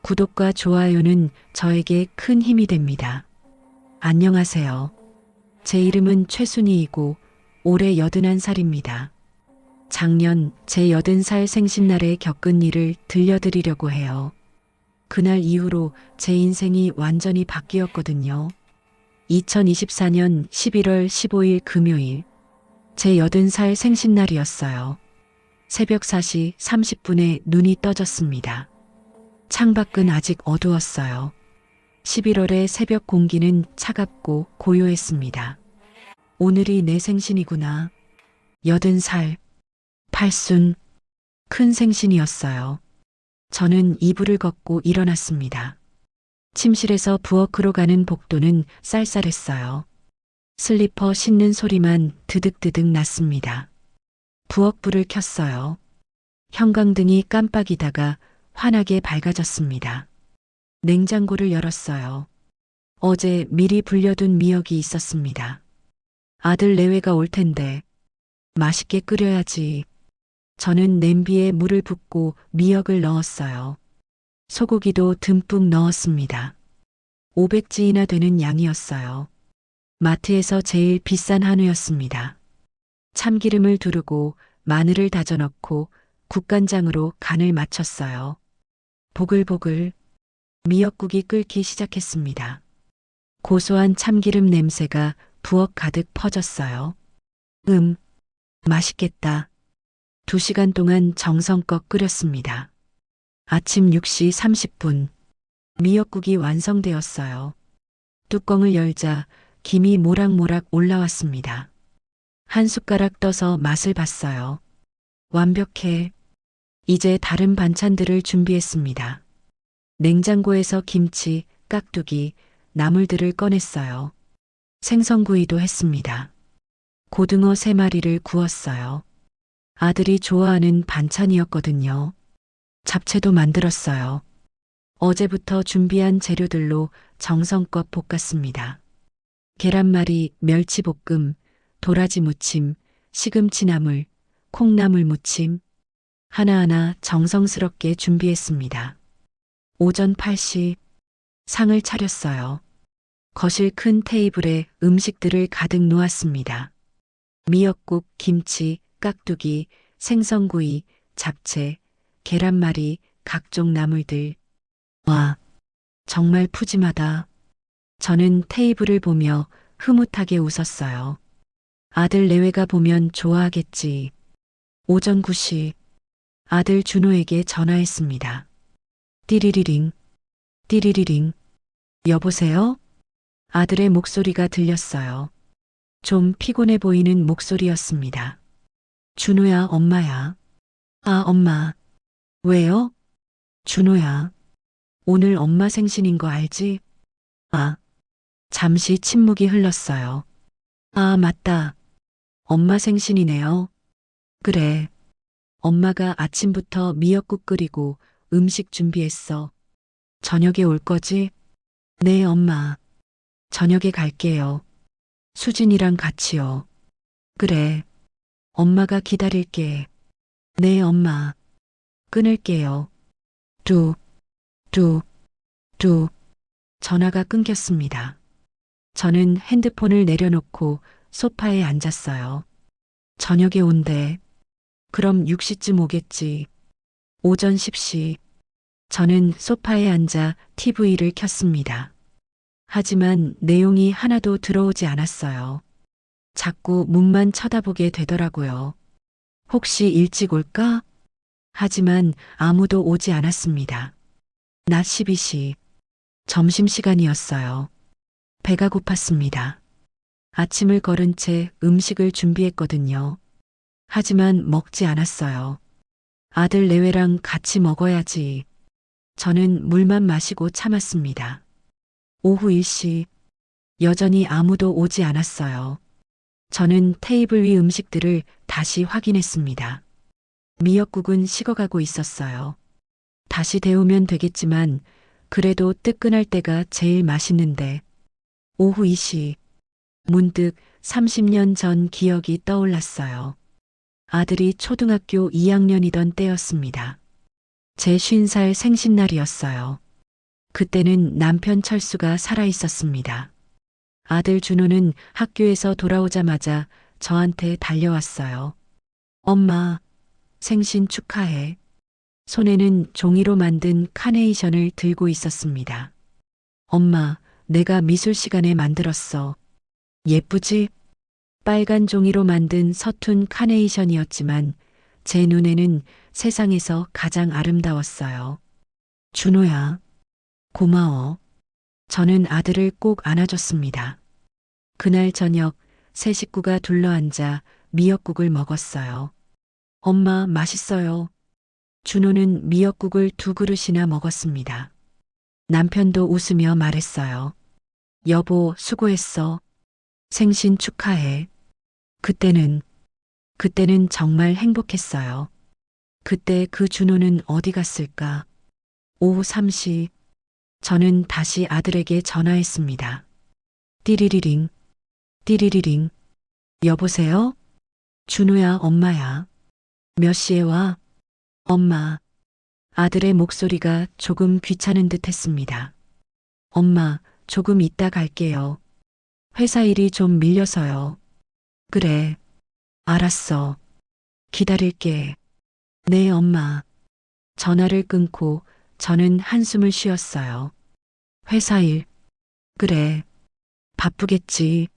구독과 좋아요는 저에게 큰 힘이 됩니다. 안녕하세요. 제 이름은 최순희이고 올해 81살입니다. 작년 제 80살 생신날에 겪은 일을 들려드리려고 해요. 그날 이후로 제 인생이 완전히 바뀌었거든요. 2024년 11월 15일 금요일, 제 80살 생신날이었어요. 새벽 4시 30분에 눈이 떠졌습니다. 창밖은 아직 어두웠어요. 11월의 새벽 공기는 차갑고 고요했습니다. 오늘이 내 생신이구나. 80살, 팔순, 큰 생신이었어요. 저는 이불을 걷고 일어났습니다. 침실에서 부엌으로 가는 복도는 쌀쌀했어요. 슬리퍼 신는 소리만 드득드득 났습니다. 부엌 불을 켰어요. 형광등이 깜빡이다가 환하게 밝아졌습니다. 냉장고를 열었어요. 어제 미리 불려둔 미역이 있었습니다. 아들 내외가 올 텐데 맛있게 끓여야지. 저는 냄비에 물을 붓고 미역을 넣었어요. 소고기도 듬뿍 넣었습니다. 500지이나 되는 양이었어요. 마트에서 제일 비싼 한우였습니다. 참기름을 두르고 마늘을 다져 넣고 국간장으로 간을 맞췄어요. 보글보글 미역국이 끓기 시작했습니다. 고소한 참기름 냄새가 부엌 가득 퍼졌어요. 맛있겠다. 2시간 동안 정성껏 끓였습니다. 아침 6시 30분, 미역국이 완성되었어요. 뚜껑을 열자 김이 모락모락 올라왔습니다. 한 숟가락 떠서 맛을 봤어요. 완벽해. 이제 다른 반찬들을 준비했습니다. 냉장고에서 김치, 깍두기, 나물들을 꺼냈어요. 생선구이도 했습니다. 고등어 3마리를 구웠어요. 아들이 좋아하는 반찬이었거든요. 잡채도 만들었어요. 어제부터 준비한 재료들로 정성껏 볶았습니다. 계란말이, 멸치볶음, 도라지 무침, 시금치나물, 콩나물 무침, 하나하나 정성스럽게 준비했습니다. 오전 8시 상을 차렸어요. 거실 큰 테이블에 음식들을 가득 놓았습니다. 미역국, 김치, 깍두기, 생선구이, 잡채, 계란말이, 각종 나물들. 와, 정말 푸짐하다. 저는 테이블을 보며 흐뭇하게 웃었어요. 아들 내외가 보면 좋아하겠지. 오전 9시 아들 준호에게 전화했습니다. 띠리리링, 띠리리링. 여보세요? 아들의 목소리가 들렸어요. 좀 피곤해 보이는 목소리였습니다. 준호야, 엄마야. 아, 엄마. 왜요? 준호야. 오늘 엄마 생신인 거 알지? 아. 잠시 침묵이 흘렀어요. 아, 맞다. 엄마 생신이네요. 그래. 엄마가 아침부터 미역국 끓이고 음식 준비했어. 저녁에 올 거지? 네, 엄마. 저녁에 갈게요. 수진이랑 같이요. 그래. 엄마가 기다릴게. 네, 엄마. 끊을게요. 뚝. 전화가 끊겼습니다. 저는 핸드폰을 내려놓고 소파에 앉았어요. 저녁에 온대. 그럼 6시쯤 오겠지. 오전 10시. 저는 소파에 앉아 TV를 켰습니다. 하지만 내용이 하나도 들어오지 않았어요. 자꾸 문만 쳐다보게 되더라고요. 혹시 일찍 올까? 하지만 아무도 오지 않았습니다. 낮 12시. 점심시간이었어요. 배가 고팠습니다. 아침을 거른 채 음식을 준비했거든요. 하지만 먹지 않았어요. 아들 내외랑 같이 먹어야지. 저는 물만 마시고 참았습니다. 오후 1시. 여전히 아무도 오지 않았어요. 저는 테이블 위 음식들을 다시 확인했습니다. 미역국은 식어가고 있었어요. 다시 데우면 되겠지만 그래도 뜨끈할 때가 제일 맛있는데. 오후 2시. 문득 30년 전 기억이 떠올랐어요. 아들이 초등학교 2학년이던 때였습니다. 제 50살 생신날이었어요. 그때는 남편 철수가 살아 있었습니다. 아들 준호는 학교에서 돌아오자마자 저한테 달려왔어요. 엄마, 생신 축하해. 손에는 종이로 만든 카네이션을 들고 있었습니다. 엄마, 내가 미술 시간에 만들었어. 예쁘지? 빨간 종이로 만든 서툰 카네이션이었지만 제 눈에는 세상에서 가장 아름다웠어요. 준호야, 고마워. 저는 아들을 꼭 안아줬습니다. 그날 저녁 세 식구가 둘러앉아 미역국을 먹었어요. 엄마, 맛있어요. 준호는 미역국을 2그릇이나 먹었습니다. 남편도 웃으며 말했어요. 여보, 수고했어. 생신 축하해. 그때는 정말 행복했어요. 그때 그 준호는 어디 갔을까? 오후 3시, 저는 다시 아들에게 전화했습니다. 띠리리링, 띠리리링. 여보세요? 준호야, 엄마야. 몇 시에 와? 엄마. 아들의 목소리가 조금 귀찮은 듯 했습니다. 엄마, 조금 이따 갈게요. 회사 일이 좀 밀려서요. 그래. 알았어. 기다릴게. 네, 엄마. 전화를 끊고 저는 한숨을 쉬었어요. 회사 일. 그래. 바쁘겠지.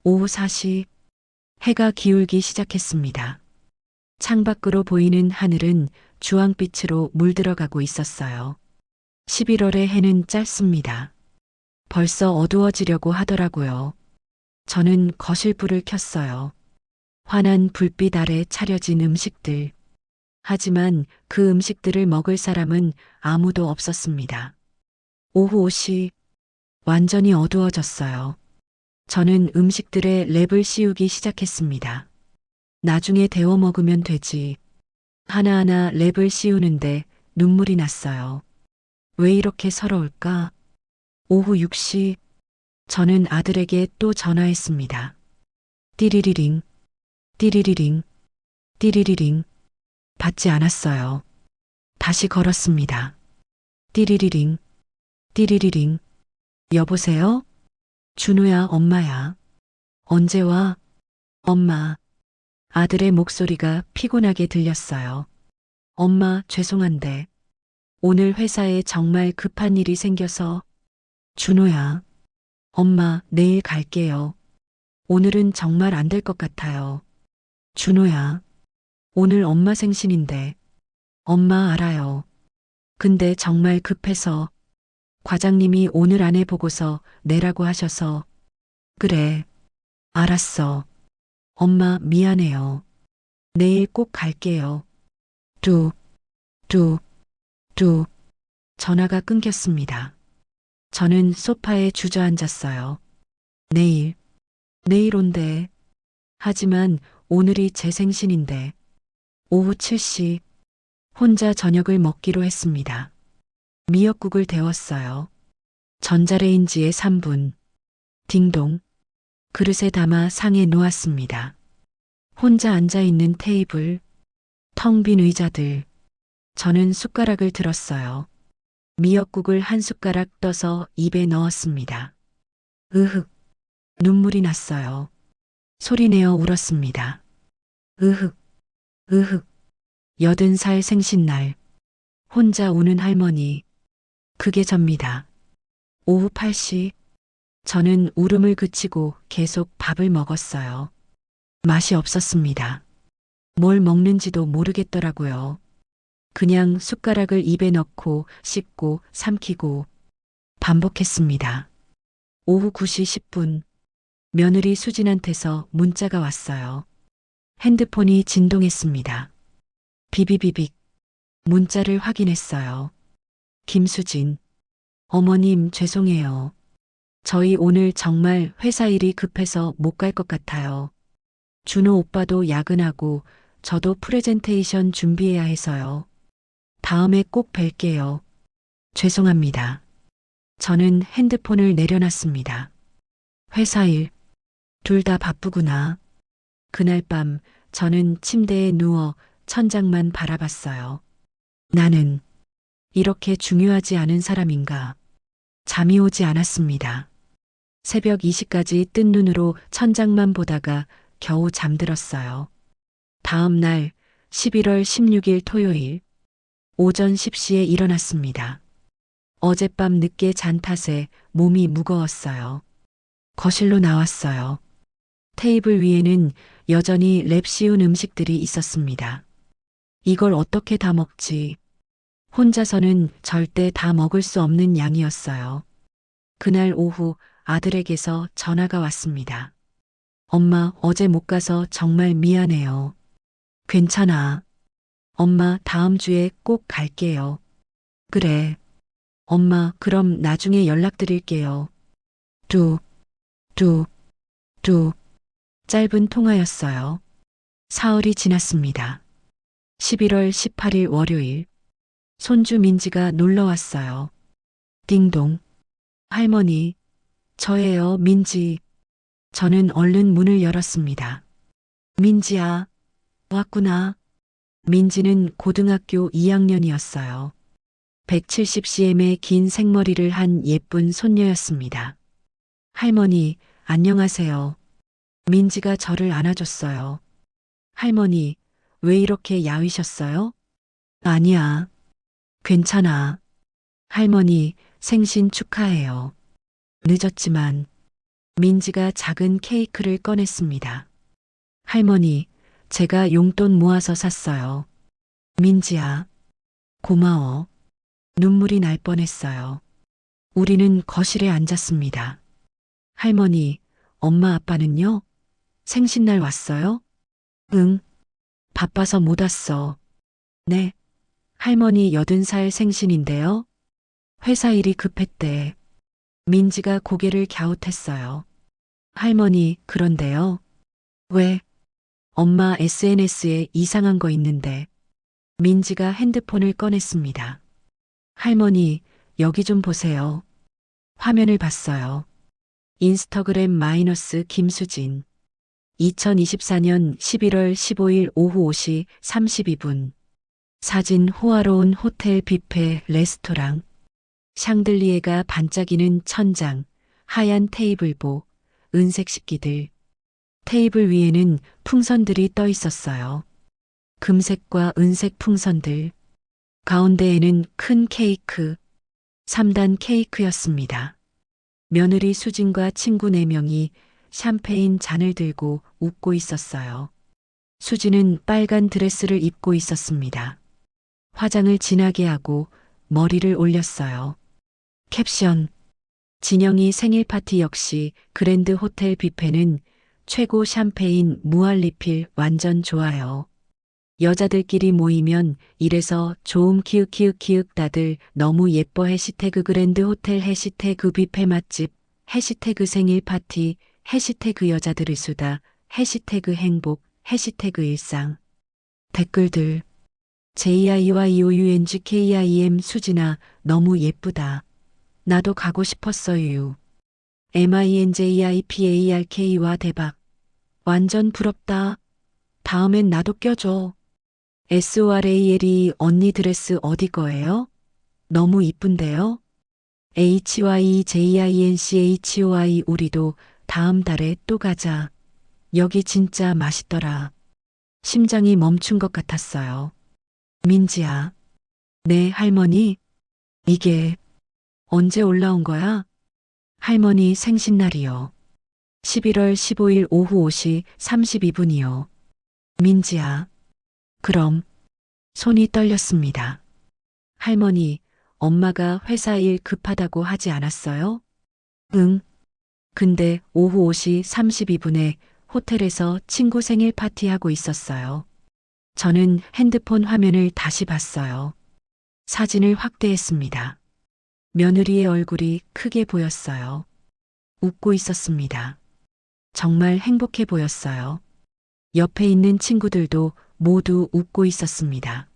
오후 4시. 해가 기울기 시작했습니다. 창밖으로 보이는 하늘은 주황빛으로 물들어가고 있었어요. 11월의 해는 짧습니다. 벌써 어두워지려고 하더라고요. 저는 거실 불을 켰어요. 환한 불빛 아래 차려진 음식들. 하지만 그 음식들을 먹을 사람은 아무도 없었습니다. 오후 5시, 완전히 어두워졌어요. 저는 음식들의 랩을 씌우기 시작했습니다. 나중에 데워 먹으면 되지. 하나하나 랩을 씌우는데 눈물이 났어요. 왜 이렇게 서러울까? 오후 6시, 저는 아들에게 또 전화했습니다. 띠리리링, 띠리리링, 띠리리링. 받지 않았어요. 다시 걸었습니다. 띠리리링, 띠리리링. 여보세요? 준호야, 엄마야. 언제 와? 엄마. 아들의 목소리가 피곤하게 들렸어요. 엄마, 죄송한데. 오늘 회사에 정말 급한 일이 생겨서. 준호야. 엄마, 내일 갈게요. 오늘은 정말 안 될 것 같아요. 준호야. 오늘 엄마 생신인데. 엄마 알아요. 근데 정말 급해서 과장님이 오늘 안에 보고서 내라고 하셔서. 그래. 알았어. 엄마 미안해요. 내일 꼭 갈게요. 뚝, 뚝, 뚝. 전화가 끊겼습니다. 저는 소파에 주저앉았어요. 내일 온대. 하지만 오늘이 제 생신인데. 오후 7시, 혼자 저녁을 먹기로 했습니다. 미역국을 데웠어요. 전자레인지에 3분. 딩동. 그릇에 담아 상에 놓았습니다. 혼자 앉아있는 테이블, 텅 빈 의자들. 저는 숟가락을 들었어요. 미역국을 한 숟가락 떠서 입에 넣었습니다. 으흑. 눈물이 났어요. 소리내어 울었습니다. 으흑. 으흑. 80살 생신날. 혼자 우는 할머니. 그게 접니다. 오후 8시. 저는 울음을 그치고 계속 밥을 먹었어요. 맛이 없었습니다. 뭘 먹는지도 모르겠더라고요. 그냥 숟가락을 입에 넣고 씹고 삼키고 반복했습니다. 오후 9시 10분. 며느리 수진한테서 문자가 왔어요. 핸드폰이 진동했습니다. 비비비빅. 문자를 확인했어요. 김수진. 어머님 죄송해요. 저희 오늘 정말 회사 일이 급해서 못 갈 것 같아요. 준호 오빠도 야근하고 저도 프레젠테이션 준비해야 해서요. 다음에 꼭 뵐게요. 죄송합니다. 저는 핸드폰을 내려놨습니다. 회사 일. 둘 다 바쁘구나. 그날 밤 저는 침대에 누워 천장만 바라봤어요. 나는 이렇게 중요하지 않은 사람인가? 잠이 오지 않았습니다. 새벽 2시까지 뜬 눈으로 천장만 보다가 겨우 잠들었어요. 다음 날 11월 16일 토요일 오전 10시에 일어났습니다. 어젯밤 늦게 잔 탓에 몸이 무거웠어요. 거실로 나왔어요. 테이블 위에는 여전히 랩 씌운 음식들이 있었습니다. 이걸 어떻게 다 먹지? 혼자서는 절대 다 먹을 수 없는 양이었어요. 그날 오후 아들에게서 전화가 왔습니다. 엄마, 어제 못 가서 정말 미안해요. 괜찮아. 엄마, 다음 주에 꼭 갈게요. 그래. 엄마, 그럼 나중에 연락드릴게요. 뚝, 뚝, 뚝. 짧은 통화였어요. 사흘이 지났습니다. 11월 18일 월요일. 손주 민지가 놀러 왔어요. 띵동. 할머니, 저예요, 민지. 저는 얼른 문을 열었습니다. 민지야, 왔구나. 민지는 고등학교 2학년이었어요. 170cm의 긴 생머리를 한 예쁜 손녀였습니다. 할머니, 안녕하세요. 민지가 저를 안아줬어요. 할머니, 왜 이렇게 야위셨어요? 아니야. 괜찮아. 할머니, 생신 축하해요. 늦었지만 민지가 작은 케이크를 꺼냈습니다. 할머니, 제가 용돈 모아서 샀어요. 민지야, 고마워. 눈물이 날 뻔했어요. 우리는 거실에 앉았습니다. 할머니, 엄마 아빠는요? 생신날 왔어요? 응. 바빠서 못 왔어. 네. 할머니 80살 생신인데요. 회사 일이 급했대. 민지가 고개를 갸웃했어요. 할머니, 그런데요. 왜? 엄마 SNS에 이상한 거 있는데. 민지가 핸드폰을 꺼냈습니다. 할머니, 여기 좀 보세요. 화면을 봤어요. 인스타그램 마이너스 김수진. 2024년 11월 15일 오후 5시 32분. 사진 호화로운 호텔 뷔페 레스토랑. 샹들리에가 반짝이는 천장, 하얀 테이블보, 은색 식기들. 테이블 위에는 풍선들이 떠 있었어요. 금색과 은색 풍선들. 가운데에는 큰 케이크, 3단 케이크였습니다. 며느리 수진과 친구 4명이 샴페인 잔을 들고 웃고 있었어요. 수진은 빨간 드레스를 입고 있었습니다. 화장을 진하게 하고 머리를 올렸어요. 캡션. 진영이 생일 파티 역시 그랜드 호텔 뷔페는 최고 샴페인 무한 리필 완전 좋아요. 여자들끼리 모이면 이래서 좋음 키읔키읔키읔 다들 너무 예뻐 해시태그 그랜드 호텔 해시태그 뷔페 맛집 해시태그 생일 파티 해시태그 여자들의 수다 해시태그 행복 해시태그 일상. 댓글들. JIYOUNGKIM 수진아 너무 예쁘다. 나도 가고 싶었어요. MINJIPARK와 대박. 완전 부럽다. 다음엔 나도 껴줘. SORALE 언니 드레스 어디 거예요? 너무 이쁜데요? HYJINCHOI 우리도 다음 달에 또 가자. 여기 진짜 맛있더라. 심장이 멈춘 것 같았어요. 민지야. 네, 할머니. 이게 언제 올라온 거야? 할머니 생신날이요. 11월 15일 오후 5시 32분이요. 민지야. 그럼. 손이 떨렸습니다. 할머니, 엄마가 회사 일 급하다고 하지 않았어요? 응. 근데 오후 5시 32분에 호텔에서 친구 생일 파티하고 있었어요. 저는 핸드폰 화면을 다시 봤어요. 사진을 확대했습니다. 며느리의 얼굴이 크게 보였어요. 웃고 있었습니다. 정말 행복해 보였어요. 옆에 있는 친구들도 모두 웃고 있었습니다.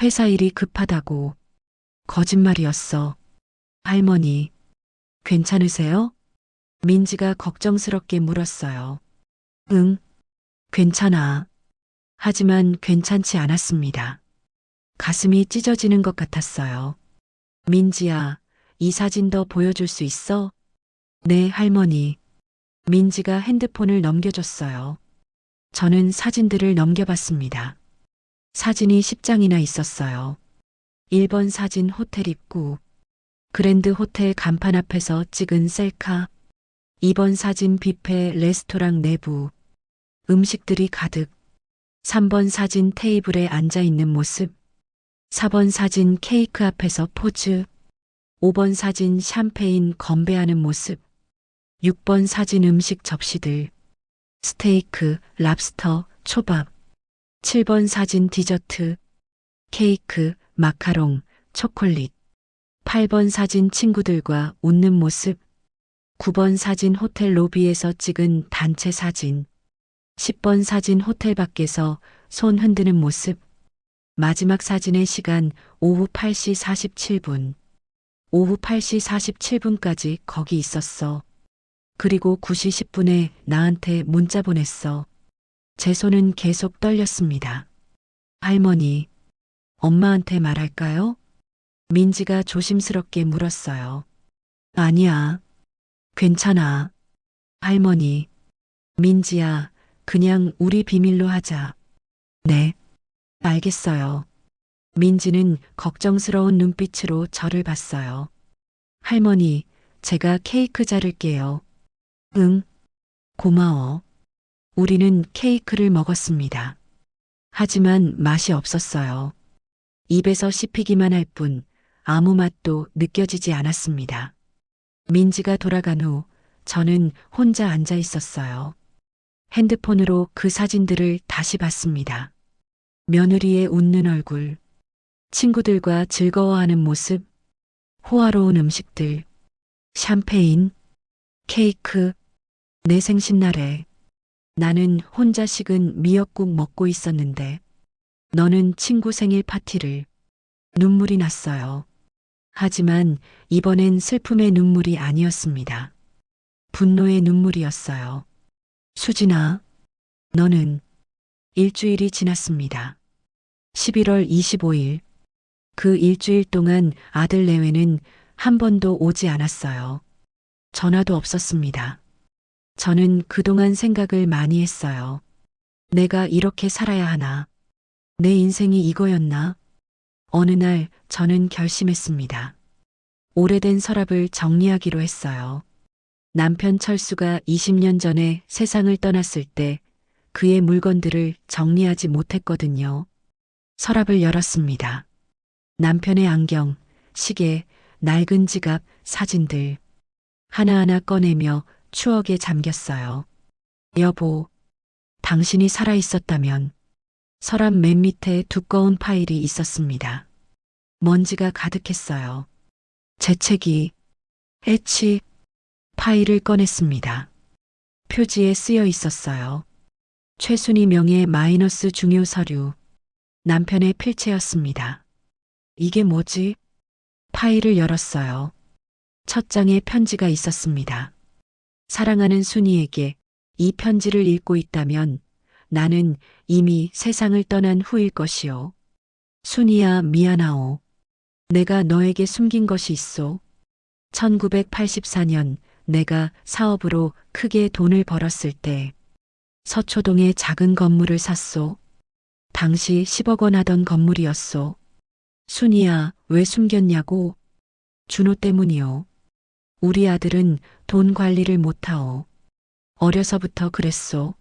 회사 일이 급하다고. 거짓말이었어. 할머니, 괜찮으세요? 민지가 걱정스럽게 물었어요. 응, 괜찮아. 하지만 괜찮지 않았습니다. 가슴이 찢어지는 것 같았어요. 민지야, 이 사진 더 보여줄 수 있어? 네, 할머니. 민지가 핸드폰을 넘겨줬어요. 저는 사진들을 넘겨봤습니다. 사진이 10장이나 있었어요. 1번 사진 호텔 입구, 그랜드 호텔 간판 앞에서 찍은 셀카. 2번 사진 뷔페 레스토랑 내부, 음식들이 가득. 3번 사진 테이블에 앉아 있는 모습. 4번 사진 케이크 앞에서 포즈. 5번 사진 샴페인 건배하는 모습. 6번 사진 음식 접시들. 스테이크, 랍스터, 초밥. 7번 사진 디저트. 케이크, 마카롱, 초콜릿. 8번 사진 친구들과 웃는 모습. 9번 사진 호텔 로비에서 찍은 단체 사진. 10번 사진 호텔 밖에서 손 흔드는 모습. 마지막 사진의 시간 오후 8시 47분. 오후 8시 47분까지 거기 있었어. 그리고 9시 10분에 나한테 문자 보냈어. 제 손은 계속 떨렸습니다. 할머니, 엄마한테 말할까요? 민지가 조심스럽게 물었어요. 아니야. 괜찮아. 할머니. 민지야, 그냥 우리 비밀로 하자. 네. 알겠어요. 민지는 걱정스러운 눈빛으로 저를 봤어요. 할머니, 제가 케이크 자를게요. 응. 고마워. 우리는 케이크를 먹었습니다. 하지만 맛이 없었어요. 입에서 씹히기만 할 뿐 아무 맛도 느껴지지 않았습니다. 민지가 돌아간 후 저는 혼자 앉아 있었어요. 핸드폰으로 그 사진들을 다시 봤습니다. 며느리의 웃는 얼굴, 친구들과 즐거워하는 모습, 호화로운 음식들, 샴페인, 케이크, 내 생신날에 나는 혼자 식은 미역국 먹고 있었는데 너는 친구 생일 파티를. 눈물이 났어요. 하지만 이번엔 슬픔의 눈물이 아니었습니다. 분노의 눈물이었어요. 수진아, 너는. 일주일이 지났습니다. 11월 25일. 그 일주일 동안 아들 내외는 한 번도 오지 않았어요. 전화도 없었습니다. 저는 그동안 생각을 많이 했어요. 내가 이렇게 살아야 하나? 내 인생이 이거였나? 어느 날 저는 결심했습니다. 오래된 서랍을 정리하기로 했어요. 남편 철수가 20년 전에 세상을 떠났을 때 그의 물건들을 정리하지 못했거든요. 서랍을 열었습니다. 남편의 안경, 시계, 낡은 지갑, 사진들. 하나하나 꺼내며 추억에 잠겼어요. 여보, 당신이 살아있었다면. 서랍 맨 밑에 두꺼운 파일이 있었습니다. 먼지가 가득했어요. 재채기, 해치, 파일을 꺼냈습니다. 표지에 쓰여 있었어요. 최순희 명의 마이너스 중요 서류. 남편의 필체였습니다. 이게 뭐지? 파일을 열었어요. 첫 장에 편지가 있었습니다. 사랑하는 순이에게 이 편지를 읽고 있다면 나는 이미 세상을 떠난 후일 것이요. 순이야, 미안하오. 내가 너에게 숨긴 것이 있소. 1984년 내가 사업으로 크게 돈을 벌었을 때 서초동에 작은 건물을 샀소. 당시 10억 원 하던 건물이었소. 순이야, 왜 숨겼냐고? 준호 때문이요. 우리 아들은 돈 관리를 못하오. 어려서부터 그랬소.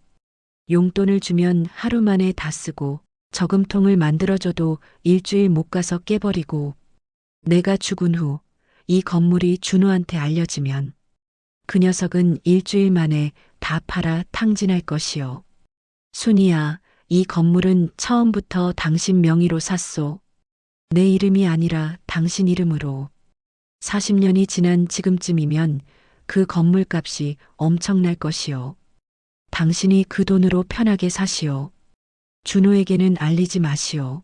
용돈을 주면 하루 만에 다 쓰고 저금통을 만들어줘도 일주일 못 가서 깨버리고 내가 죽은 후 이 건물이 준호한테 알려지면 그 녀석은 일주일 만에 다 팔아 탕진할 것이요. 순이야, 이 건물은 처음부터 당신 명의로 샀소. 내 이름이 아니라 당신 이름으로. 40년이 지난 지금쯤이면 그 건물값이 엄청날 것이요. 당신이 그 돈으로 편하게 사시오. 준호에게는 알리지 마시오.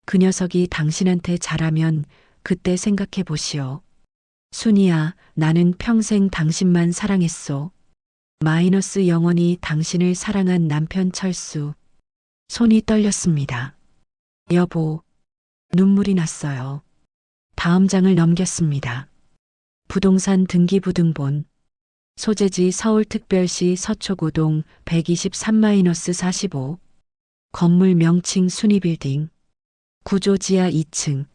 그 녀석이 당신한테 잘하면 그때 생각해 보시오. 순이야, 나는 평생 당신만 사랑했소. 마이너스 영원히 당신을 사랑한 남편 철수. 손이 떨렸습니다. 여보, 눈물이 났어요. 다음 장을 넘겼습니다. 부동산 등기부등본. 소재지 서울특별시 서초구동 123-45. 건물 명칭 순이빌딩. 구조 지하 2층,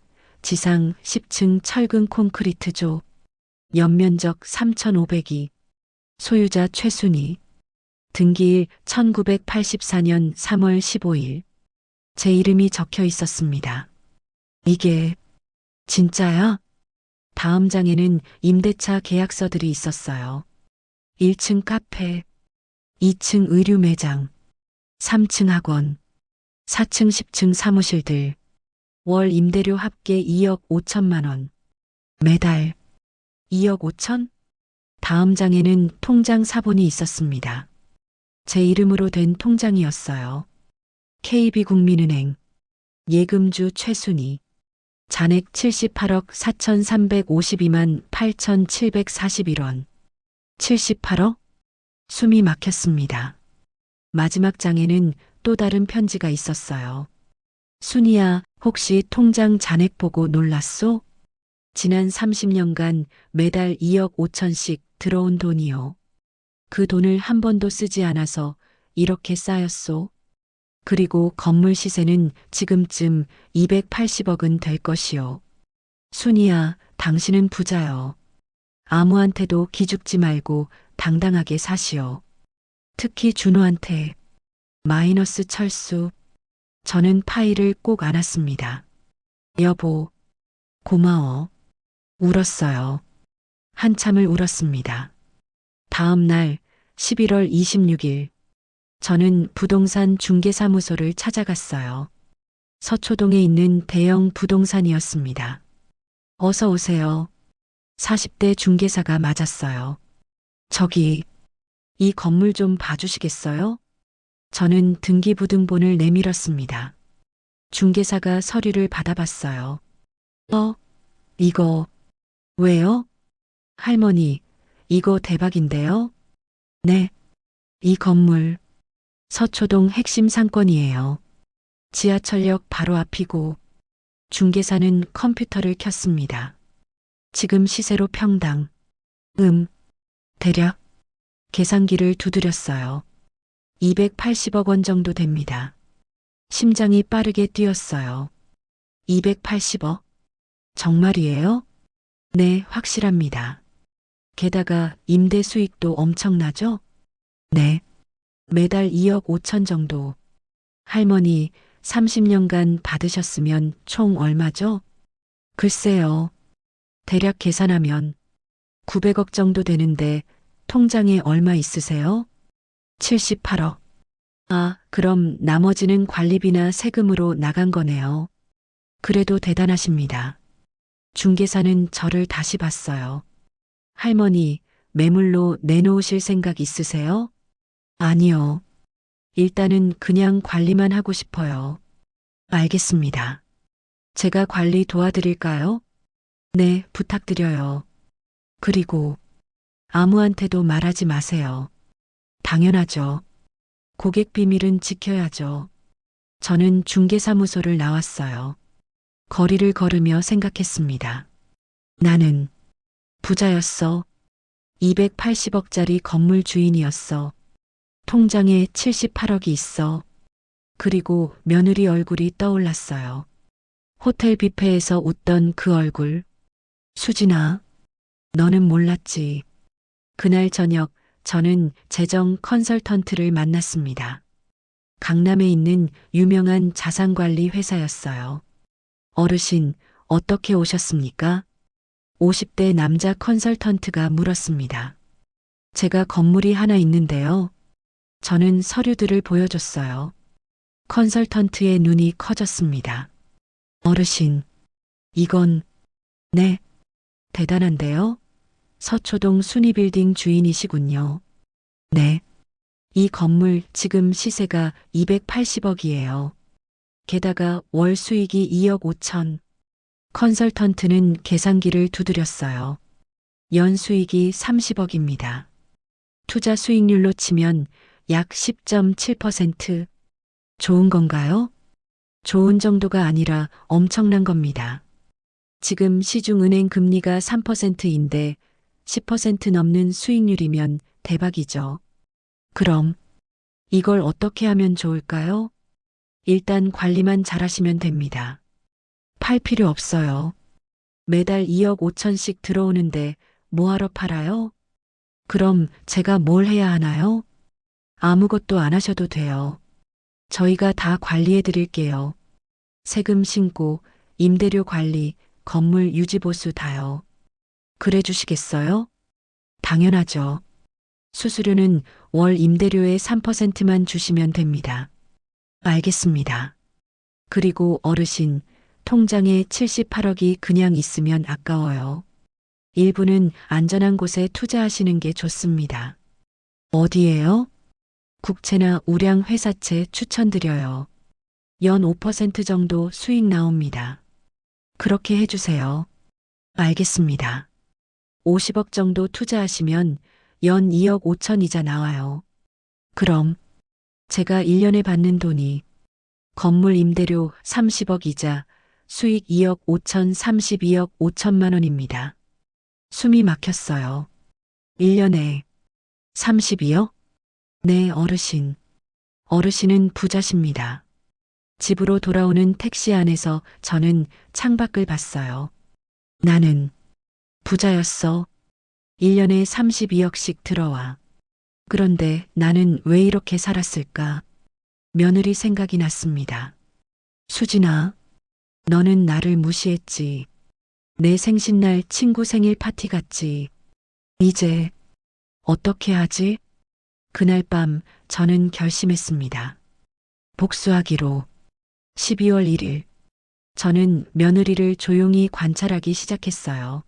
지상 10층 철근 콘크리트조. 연면적 3,502. 소유자 최순희. 등기일 1984년 3월 15일. 제 이름이 적혀 있었습니다. 이게 진짜야? 다음 장에는 임대차 계약서들이 있었어요. 1층 카페, 2층 의류 매장, 3층 학원, 4층 10층 사무실들. 월 임대료 합계 2억 5천만 원. 매달 2억 5천? 다음 장에는 통장 사본이 있었습니다. 제 이름으로 된 통장이었어요. KB국민은행. 예금주 최순희. 잔액 78억 4,352만 8,741원. 78억? 숨이 막혔습니다. 마지막 장에는 또 다른 편지가 있었어요. 순이야, 혹시 통장 잔액 보고 놀랐소? 지난 30년간 매달 2억 5천씩 들어온 돈이요. 그 돈을 한 번도 쓰지 않아서 이렇게 쌓였소. 그리고 건물 시세는 지금쯤 280억은 될 것이요. 순이야, 당신은 부자요. 아무한테도 기죽지 말고 당당하게 사시오. 특히 준호한테. 마이너스 철수. 저는 파일을 꼭 안았습니다. 여보, 고마워. 울었어요. 한참을 울었습니다. 다음 날 11월 26일. 저는 부동산 중개사무소를 찾아갔어요. 서초동에 있는 대형 부동산이었습니다. 어서 오세요. 40대 중개사가 맞았어요. 저기, 이 건물 좀 봐주시겠어요? 저는 등기부등본을 내밀었습니다. 중개사가 서류를 받아봤어요. 이거, 왜요? 할머니, 이거 대박인데요? 네, 이 건물, 서초동 핵심 상권이에요. 지하철역 바로 앞이고. 중개사는 컴퓨터를 켰습니다. 지금 시세로 평당. 대략. 계산기를 두드렸어요. 280억 원 정도 됩니다. 심장이 빠르게 뛰었어요. 280억? 정말이에요? 네, 확실합니다. 게다가 임대 수익도 엄청나죠? 네. 매달 2억 5천 정도. 할머니 30년간 받으셨으면 총 얼마죠? 글쎄요. 대략 계산하면 900억 정도 되는데 통장에 얼마 있으세요? 78억. 아, 그럼 나머지는 관리비나 세금으로 나간 거네요. 그래도 대단하십니다. 중개사는 저를 다시 봤어요. 할머니, 매물로 내놓으실 생각 있으세요? 아니요. 일단은 그냥 관리만 하고 싶어요. 알겠습니다. 제가 관리 도와드릴까요? 네, 부탁드려요. 그리고 아무한테도 말하지 마세요. 당연하죠. 고객 비밀은 지켜야죠. 저는 중개사무소를 나왔어요. 거리를 걸으며 생각했습니다. 나는 부자였어. 280억짜리 건물 주인이었어. 통장에 78억이 있어. 그리고 며느리 얼굴이 떠올랐어요. 호텔 뷔페에서 웃던 그 얼굴. 수진아, 너는 몰랐지. 그날 저녁 저는 재정 컨설턴트를 만났습니다. 강남에 있는 유명한 자산관리 회사였어요. 어르신, 어떻게 오셨습니까? 50대 남자 컨설턴트가 물었습니다. 제가 건물이 하나 있는데요. 저는 서류들을 보여줬어요. 컨설턴트의 눈이 커졌습니다. 어르신, 이건, 네, 대단한데요? 서초동 순이빌딩 주인이시군요. 네. 이 건물 지금 시세가 280억이에요. 게다가 월 수익이 2억 5천. 컨설턴트는 계산기를 두드렸어요. 연 수익이 30억입니다. 투자 수익률로 치면 약 10.7%. 좋은 건가요? 좋은 정도가 아니라 엄청난 겁니다. 지금 시중은행 금리가 3%인데 10% 넘는 수익률이면 대박이죠. 그럼 이걸 어떻게 하면 좋을까요? 일단 관리만 잘하시면 됩니다. 팔 필요 없어요. 매달 2억 5천씩 들어오는데 뭐하러 팔아요? 그럼 제가 뭘 해야 하나요? 아무것도 안 하셔도 돼요. 저희가 다 관리해 드릴게요. 세금 신고, 임대료 관리, 건물 유지 보수 다요. 그래 주시겠어요? 당연하죠. 수수료는 월 임대료의 3%만 주시면 됩니다. 알겠습니다. 그리고 어르신, 통장에 78억이 그냥 있으면 아까워요. 일부는 안전한 곳에 투자하시는 게 좋습니다. 어디에요? 국채나 우량 회사채 추천드려요. 연 5% 정도 수익 나옵니다. 그렇게 해주세요. 알겠습니다. 50억 정도 투자하시면 연 2억 5천 이자 나와요. 그럼 제가 1년에 받는 돈이 건물 임대료 30억 이자, 수익 2억 5천 32억 5천만 원입니다. 숨이 막혔어요. 1년에 32억? 네, 어르신. 어르신은 부자십니다. 집으로 돌아오는 택시 안에서 저는 창밖을 봤어요. 나는 부자였어. 1년에 32억씩 들어와. 그런데 나는 왜 이렇게 살았을까? 며느리 생각이 났습니다. 수진아, 너는 나를 무시했지. 내 생신날 친구 생일 파티 갔지. 이제 어떻게 하지? 그날 밤 저는 결심했습니다. 복수하기로. 12월 1일. 저는 며느리를 조용히 관찰하기 시작했어요.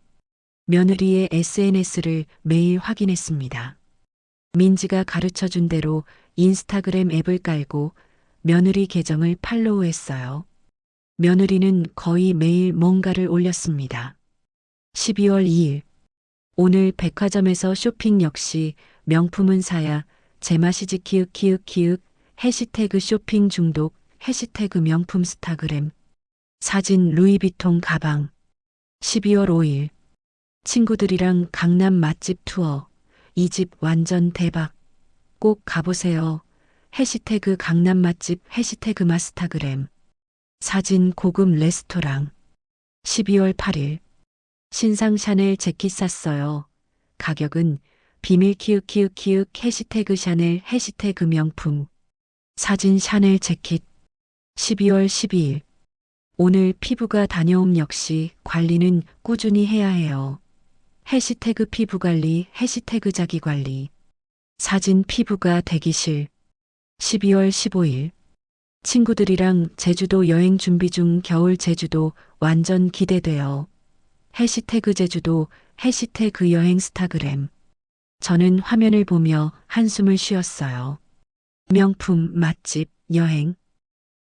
며느리의 SNS를 매일 확인했습니다. 민지가 가르쳐 준 대로 인스타그램 앱을 깔고 며느리 계정을 팔로우했어요. 며느리는 거의 매일 뭔가를 올렸습니다. 12월 2일. 오늘 백화점에서 쇼핑 역시 명품은 사야 제맛이지 키읔 해시태그 쇼핑 중독 해시태그 명품 스타그램 사진 루이비통 가방 12월 5일 친구들이랑 강남 맛집 투어 이 집 완전 대박 꼭 가보세요. 해시태그 강남 맛집 해시태그 마스타그램 사진 고급 레스토랑 12월 8일 신상 샤넬 재킷 샀어요. 가격은 비밀 키읔 해시태그 샤넬 해시태그 명품 사진 샤넬 재킷 12월 12일 오늘 피부가 다녀옴 역시 관리는 꾸준히 해야 해요. 해시태그 피부관리 해시태그 자기관리 사진 피부가 대기실 12월 15일 친구들이랑 제주도 여행 준비 중 겨울 제주도 완전 기대돼요. 해시태그 제주도 해시태그 여행 스타그램 저는 화면을 보며 한숨을 쉬었어요. 명품, 맛집, 여행.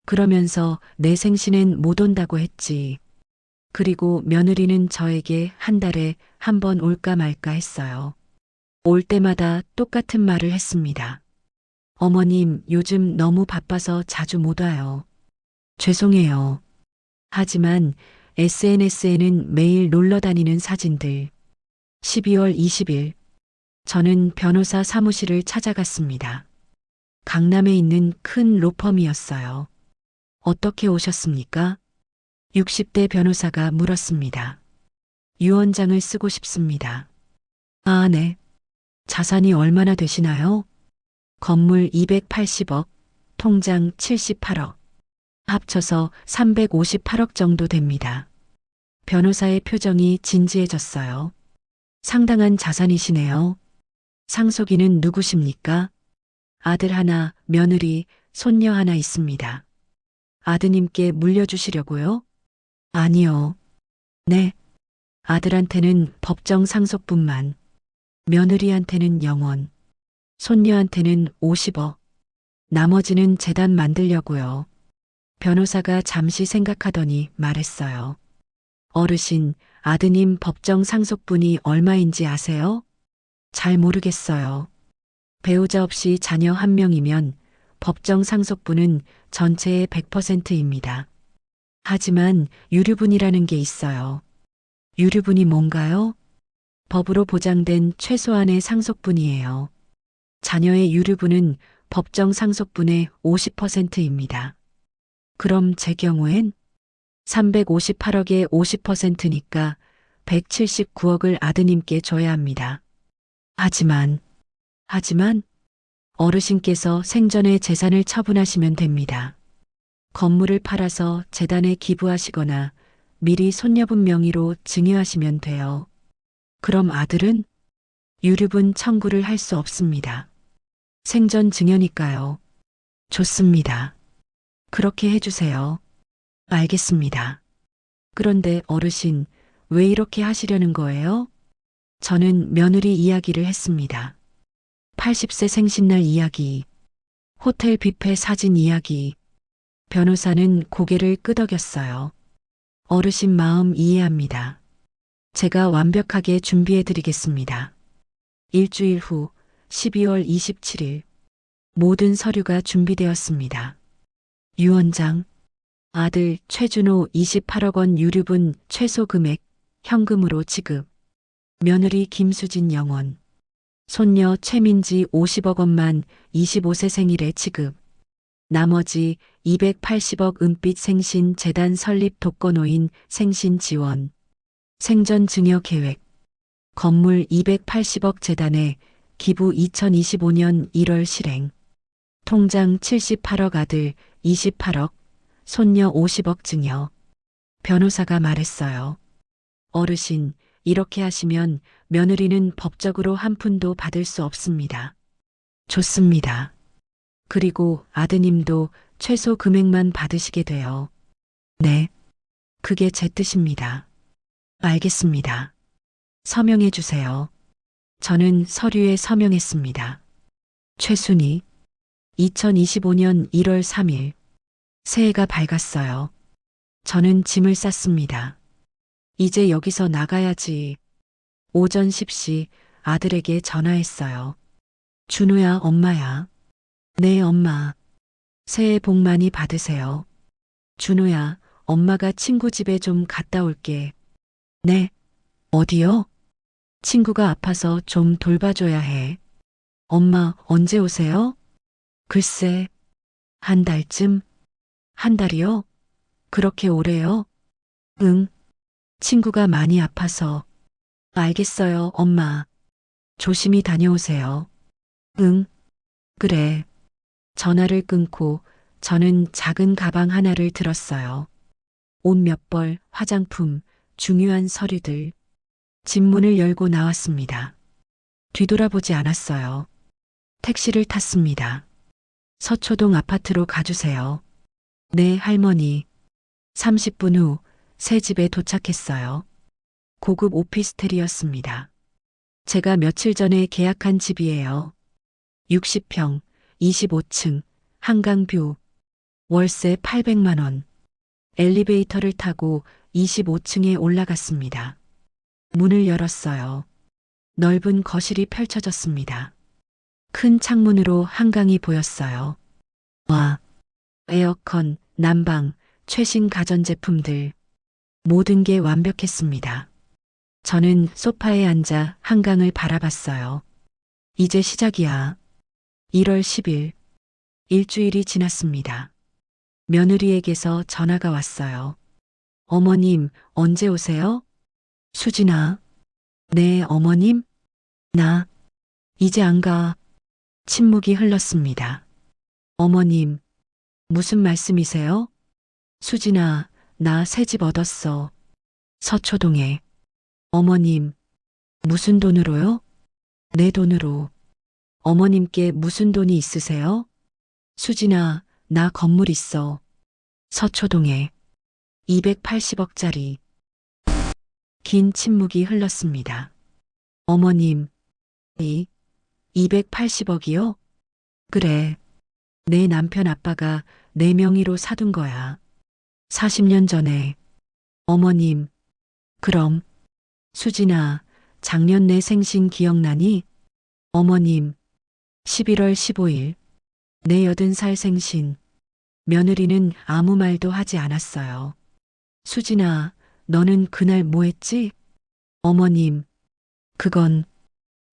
그러면서 내 생신엔 못 온다고 했지. 그리고 며느리는 저에게 한 달에 한 번 올까 말까 했어요. 올 때마다 똑같은 말을 했습니다. 어머님, 요즘 너무 바빠서 자주 못 와요. 죄송해요. 하지만 SNS에는 매일 놀러 다니는 사진들. 12월 20일. 저는 변호사 사무실을 찾아갔습니다. 강남에 있는 큰 로펌이었어요. 어떻게 오셨습니까? 60대 변호사가 물었습니다. 유언장을 쓰고 싶습니다. 아, 네. 자산이 얼마나 되시나요? 건물 280억, 통장 78억. 합쳐서 358억 정도 됩니다. 변호사의 표정이 진지해졌어요. 상당한 자산이시네요. 상속인은 누구십니까? 아들 하나, 며느리, 손녀 하나 있습니다. 아드님께 물려주시려고요? 아니요. 네. 아들한테는 법정 상속분만, 며느리한테는 영원, 손녀한테는 50억, 나머지는 재단 만들려고요. 변호사가 잠시 생각하더니 말했어요. 어르신, 아드님 법정 상속분이 얼마인지 아세요? 잘 모르겠어요. 배우자 없이 자녀 한 명이면 법정 상속분은 전체의 100%입니다. 하지만 유류분이라는 게 있어요. 유류분이 뭔가요? 법으로 보장된 최소한의 상속분이에요. 자녀의 유류분은 법정 상속분의 50%입니다. 그럼 제 경우엔 358억의 50%니까 179억을 아드님께 줘야 합니다. 하지만 어르신께서 생전에 재산을 처분하시면 됩니다. 건물을 팔아서 재단에 기부하시거나 미리 손녀분 명의로 증여하시면 돼요. 그럼 아들은 유류분 청구를 할 수 없습니다. 생전 증여니까요. 좋습니다. 그렇게 해주세요. 알겠습니다. 그런데 어르신, 왜 이렇게 하시려는 거예요? 저는 며느리 이야기를 했습니다. 80세 생신날 이야기, 호텔 뷔페 사진 이야기. 변호사는 고개를 끄덕였어요. 어르신 마음 이해합니다. 제가 완벽하게 준비해 드리겠습니다. 일주일 후 12월 27일 모든 서류가 준비되었습니다. 유언장, 아들 최준호 28억 원 유류분 최소 금액 현금으로 지급. 며느리 김수진 영원. 손녀 최민지 50억 원만 25세 생일에 지급. 나머지 280억 은빛 생신 재단 설립 독거노인 생신 지원. 생전 증여 계획. 건물 280억 재단에 기부 2025년 1월 실행. 통장 78억 아들 28억, 손녀 50억 증여. 변호사가 말했어요. 어르신, 이렇게 하시면 며느리는 법적으로 한 푼도 받을 수 없습니다. 좋습니다. 그리고 아드님도 최소 금액만 받으시게 돼요. 네. 그게 제 뜻입니다. 알겠습니다. 서명해 주세요. 저는 서류에 서명했습니다. 최순희, 2025년 1월 3일. 새해가 밝았어요. 저는 짐을 쌌습니다. 이제 여기서 나가야지. 오전 10시 아들에게 전화했어요. 준우야, 엄마야. 네, 엄마. 새해 복 많이 받으세요. 준우야, 엄마가 친구 집에 좀 갔다 올게. 네. 어디요? 친구가 아파서 좀 돌봐줘야 해. 엄마, 언제 오세요? 글쎄, 한 달쯤? 한 달이요? 그렇게 오래요? 응. 친구가 많이 아파서. 알겠어요, 엄마. 조심히 다녀오세요. 응. 그래. 전화를 끊고 저는 작은 가방 하나를 들었어요. 옷 몇 벌, 화장품, 중요한 서류들. 집 문을 열고 나왔습니다. 뒤돌아보지 않았어요. 택시를 탔습니다. 서초동 아파트로 가주세요. 네, 할머니. 30분 후 새 집에 도착했어요. 고급 오피스텔이었습니다. 제가 며칠 전에 계약한 집이에요. 60평, 25층, 한강뷰, 월세 800만 원. 엘리베이터를 타고 25층에 올라갔습니다. 문을 열었어요. 넓은 거실이 펼쳐졌습니다. 큰 창문으로 한강이 보였어요. 와, 에어컨, 난방, 최신 가전제품들. 모든 게 완벽했습니다. 저는 소파에 앉아 한강을 바라봤어요. 이제 시작이야. 1월 10일. 일주일이 지났습니다. 며느리에게서 전화가 왔어요. 어머님, 언제 오세요? 수진아. 네, 어머님? 나, 이제 안 가. 침묵이 흘렀습니다. 어머님, 무슨 말씀이세요? 수진아, 나 새 집 얻었어. 서초동에. 어머님, 무슨 돈으로요? 내 돈으로. 어머님께 무슨 돈이 있으세요? 수진아, 나 건물 있어. 서초동에. 280억짜리. 긴 침묵이 흘렀습니다. 어머님, 280억이요? 그래. 내 남편 아빠가 내 명의로 사둔 거야. 40년 전에. 어머님, 그럼. 수진아, 작년 내 생신 기억나니? 어머님, 11월 15일. 내 80살 생신. 며느리는 아무 말도 하지 않았어요. 수진아, 너는 그날 뭐 했지? 어머님, 그건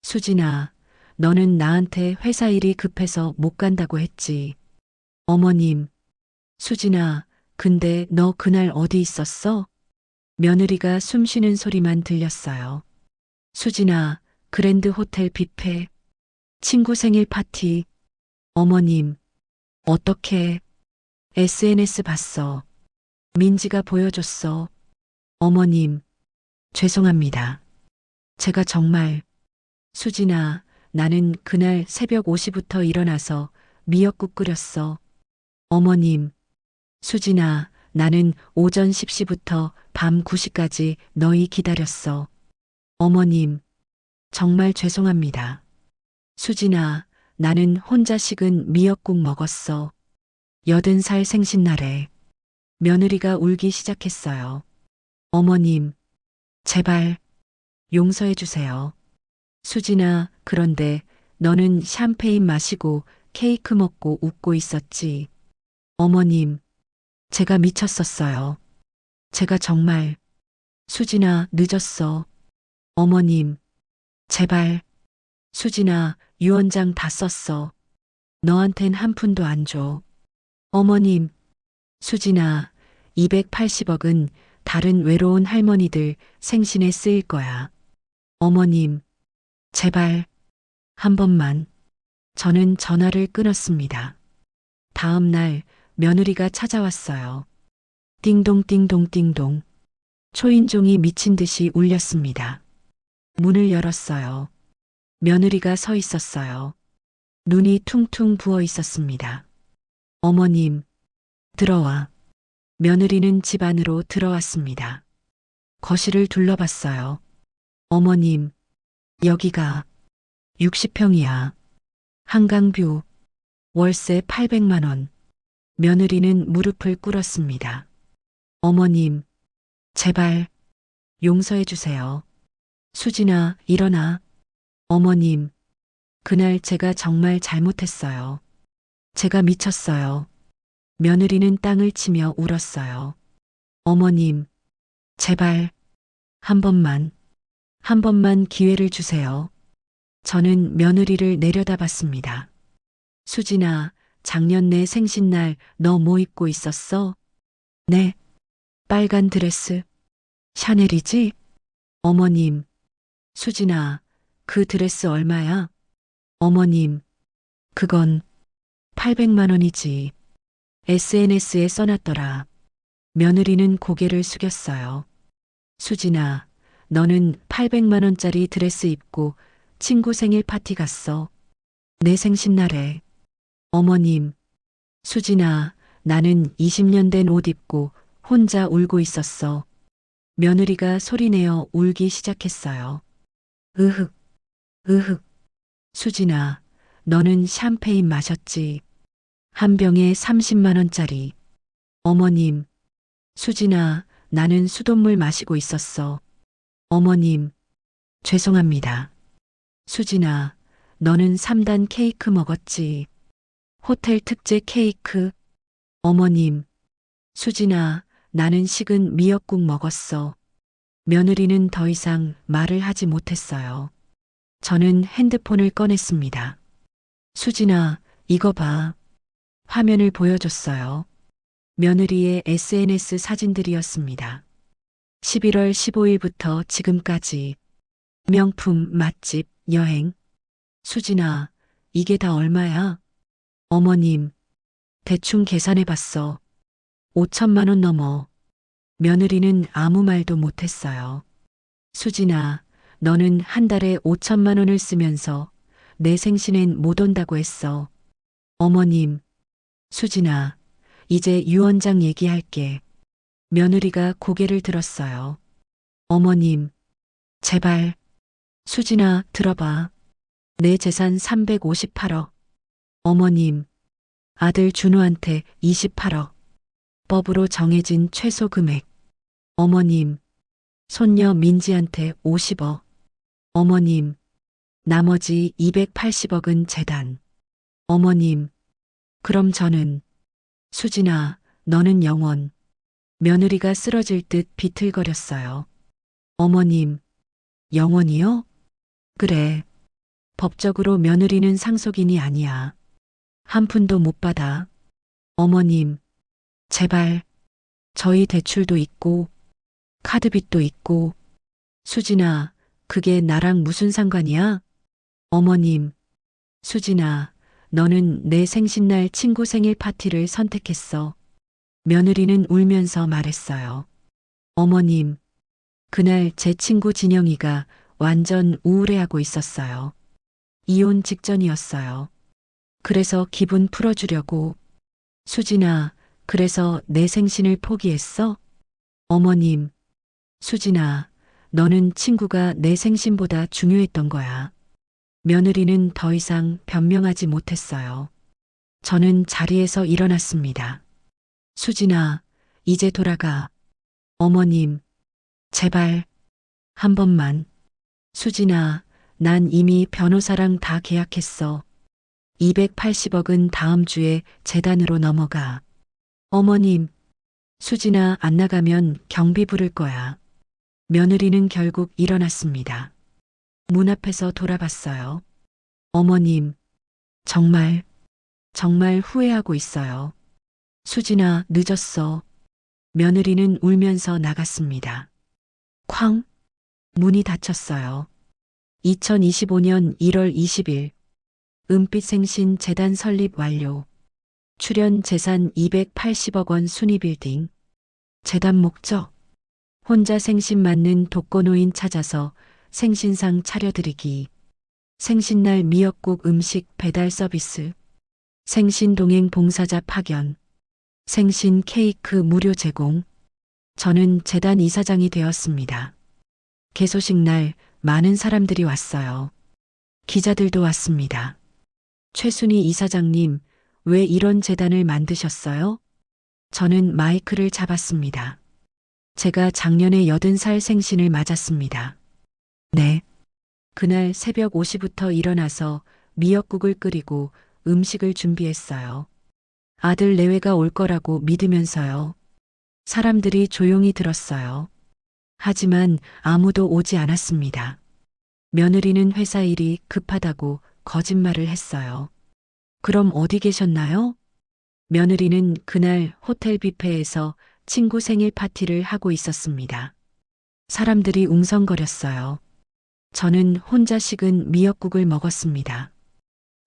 수진아, 너는 나한테 회사 일이 급해서 못 간다고 했지. 어머님, 수진아, 근데 너 그날 어디 있었어? 며느리가 숨 쉬는 소리만 들렸어요. 수진아, 그랜드 호텔 뷔페, 친구 생일 파티. 어머님, 어떻게? SNS 봤어. 민지가 보여줬어. 어머님, 죄송합니다. 제가 정말, 수진아, 나는 그날 새벽 5시부터 일어나서 미역국 끓였어. 어머님, 수진아, 나는 오전 10시부터 밤 9시까지 너희 기다렸어. 어머님, 정말 죄송합니다. 수진아, 나는 혼자 식은 미역국 먹었어. 80살 생신날에 며느리가 울기 시작했어요. 어머님, 제발 용서해 주세요. 수진아, 그런데 너는 샴페인 마시고 케이크 먹고 웃고 있었지. 어머님, 제가 미쳤었어요. 제가 정말, 수진아, 늦었어. 어머님, 제발, 수진아, 유언장 다 썼어. 너한텐 한 푼도 안 줘. 어머님, 수진아, 280억은 다른 외로운 할머니들 생신에 쓰일 거야. 어머님, 제발, 한 번만. 저는 전화를 끊었습니다. 다음 날 며느리가 찾아왔어요. 띵동 띵동 띵동. 초인종이 미친 듯이 울렸습니다. 문을 열었어요. 며느리가 서 있었어요. 눈이 퉁퉁 부어 있었습니다. 어머님, 들어와. 며느리는 집 안으로 들어왔습니다. 거실을 둘러봤어요. 어머님, 여기가 60평이야. 한강뷰, 월세 800만 원. 며느리는 무릎을 꿇었습니다. 어머님, 제발 용서해 주세요. 수진아, 일어나. 어머님, 그날 제가 정말 잘못했어요. 제가 미쳤어요. 며느리는 땅을 치며 울었어요. 어머님, 제발 한 번만, 한 번만 기회를 주세요. 저는 며느리를 내려다봤습니다. 수진아, 작년 내 생신날 너 뭐 입고 있었어? 네, 빨간 드레스. 샤넬이지? 어머님, 수진아, 그 드레스 얼마야? 어머님, 그건 800만 원이지. SNS에 써놨더라. 며느리는 고개를 숙였어요. 수진아, 너는 800만 원짜리 드레스 입고 친구 생일 파티 갔어. 내 생신날에. 어머님, 수진아, 나는 20년 된 옷 입고 혼자 울고 있었어. 며느리가 소리내어 울기 시작했어요. 으흑, 으흑. 수진아, 너는 샴페인 마셨지. 한 병에 30만 원짜리. 어머님, 수진아, 나는 수돗물 마시고 있었어. 어머님, 죄송합니다. 수진아, 너는 3단 케이크 먹었지. 호텔 특제 케이크. 어머님, 수진아, 나는 식은 미역국 먹었어. 며느리는 더 이상 말을 하지 못했어요. 저는 핸드폰을 꺼냈습니다. 수진아, 이거 봐. 화면을 보여줬어요. 며느리의 SNS 사진들이었습니다. 11월 15일부터 지금까지 명품, 맛집, 여행. 수진아, 이게 다 얼마야? 어머님, 대충 계산해봤어. 5천만 원 넘어. 며느리는 아무 말도 못했어요. 수진아, 너는 한 달에 5천만 원을 쓰면서 내 생신엔 못 온다고 했어. 어머님, 수진아, 이제 유언장 얘기할게. 며느리가 고개를 들었어요. 어머님, 제발. 수진아, 들어봐. 내 재산 358억. 어머님, 아들 준우한테 28억. 법으로 정해진 최소 금액. 어머님, 손녀 민지한테 50억. 어머님, 나머지 280억은 재단. 어머님, 그럼 저는, 수진아, 너는 영원. 며느리가 쓰러질 듯 비틀거렸어요. 어머님, 영원히요? 그래. 법적으로 며느리는 상속인이 아니야. 한 푼도 못 받아. 어머님, 제발. 저희 대출도 있고, 카드빚도 있고. 수진아, 그게 나랑 무슨 상관이야? 어머님, 수진아, 너는 내 생신날 친구 생일 파티를 선택했어. 며느리는 울면서 말했어요. 어머님, 그날 제 친구 진영이가 완전 우울해하고 있었어요. 이혼 직전이었어요. 그래서 기분 풀어주려고. 수진아, 그래서 내 생신을 포기했어? 어머님, 수진아, 너는 친구가 내 생신보다 중요했던 거야. 며느리는 더 이상 변명하지 못했어요. 저는 자리에서 일어났습니다. 수진아, 이제 돌아가. 어머님, 제발, 한 번만. 수진아, 난 이미 변호사랑 다 계약했어. 280억은 다음 주에 재단으로 넘어가. 어머님, 수진아 안 나가면 경비 부를 거야. 며느리는 결국 일어났습니다. 문 앞에서 돌아봤어요. 어머님, 정말, 정말 후회하고 있어요. 수진아, 늦었어. 며느리는 울면서 나갔습니다. 쾅! 문이 닫혔어요. 2025년 1월 20일. 은빛생신 재단 설립 완료. 출연 재산 280억 원 순위 빌딩. 재단 목적. 혼자 생신 맞는 독거노인 찾아서 생신상 차려드리기. 생신날 미역국 음식 배달 서비스. 생신 동행 봉사자 파견. 생신 케이크 무료 제공. 저는 재단 이사장이 되었습니다. 개소식 날 많은 사람들이 왔어요. 기자들도 왔습니다. 최순희 이사장님, 왜 이런 재단을 만드셨어요? 저는 마이크를 잡았습니다. 제가 작년에 80살 생신을 맞았습니다. 네. 그날 새벽 5시부터 일어나서 미역국을 끓이고 음식을 준비했어요. 아들 내외가 올 거라고 믿으면서요. 사람들이 조용히 들었어요. 하지만 아무도 오지 않았습니다. 며느리는 회사 일이 급하다고 거짓말을 했어요. 그럼 어디 계셨나요? 며느리는 그날 호텔 뷔페에서 친구 생일 파티를 하고 있었습니다. 사람들이 웅성거렸어요. 저는 혼자 식은 미역국을 먹었습니다.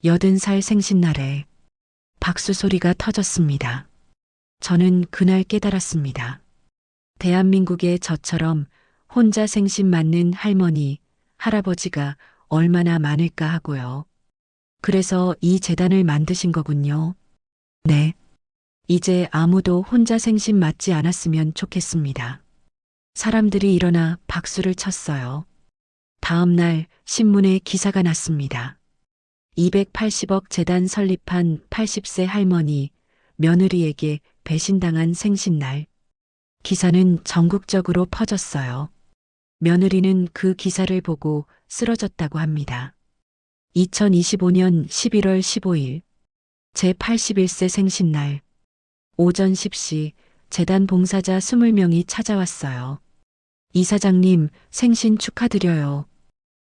80살 생신날에 박수 소리가 터졌습니다. 저는 그날 깨달았습니다. 대한민국에 저처럼 혼자 생신 맞는 할머니, 할아버지가 얼마나 많을까 하고요. 그래서 이 재단을 만드신 거군요. 네. 이제 아무도 혼자 생신 맞지 않았으면 좋겠습니다. 사람들이 일어나 박수를 쳤어요. 다음 날 신문에 기사가 났습니다. 280억 재단 설립한 80세 할머니, 며느리에게 배신당한 생신날. 기사는 전국적으로 퍼졌어요. 며느리는 그 기사를 보고 쓰러졌다고 합니다. 2025년 11월 15일, 제 81세 생신날, 오전 10시 재단 봉사자 20명이 찾아왔어요. 이사장님, 생신 축하드려요.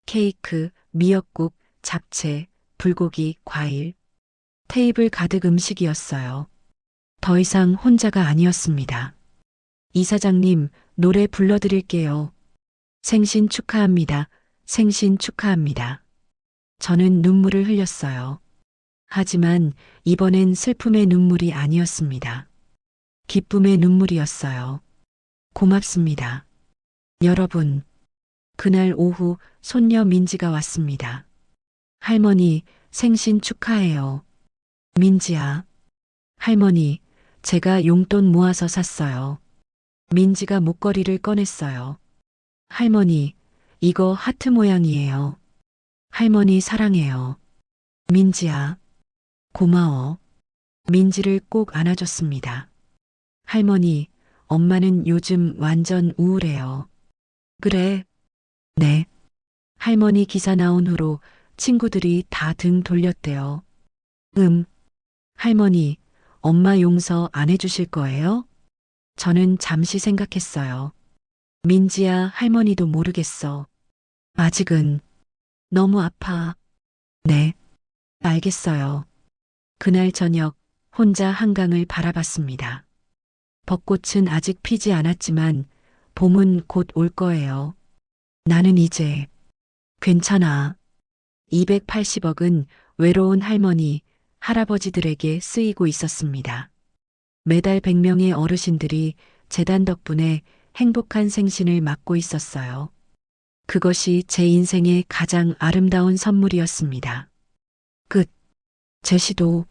케이크, 미역국, 잡채, 불고기, 과일. 테이블 가득 음식이었어요. 더 이상 혼자가 아니었습니다. 이사장님, 노래 불러드릴게요. 생신 축하합니다. 생신 축하합니다. 저는 눈물을 흘렸어요. 하지만 이번엔 슬픔의 눈물이 아니었습니다. 기쁨의 눈물이었어요. 고맙습니다. 여러분, 그날 오후 손녀 민지가 왔습니다. 할머니, 생신 축하해요. 민지야. 할머니, 제가 용돈 모아서 샀어요. 민지가 목걸이를 꺼냈어요. 할머니, 이거 하트 모양이에요. 할머니 사랑해요. 민지야. 고마워. 민지를 꼭 안아줬습니다. 할머니, 엄마는 요즘 완전 우울해요. 그래. 네. 할머니 기사 나온 후로 친구들이 다 등 돌렸대요. 할머니, 엄마 용서 안 해주실 거예요? 저는 잠시 생각했어요. 민지야, 할머니도 모르겠어. 아직은 너무 아파. 네, 알겠어요. 그날 저녁 혼자 한강을 바라봤습니다. 벚꽃은 아직 피지 않았지만 봄은 곧 올 거예요. 나는 이제 괜찮아. 280억은 외로운 할머니, 할아버지들에게 쓰이고 있었습니다. 매달 100명의 어르신들이 재단 덕분에 행복한 생신을 맞고 있었어요. 그것이 제 인생의 가장 아름다운 선물이었습니다. 끝. 제시도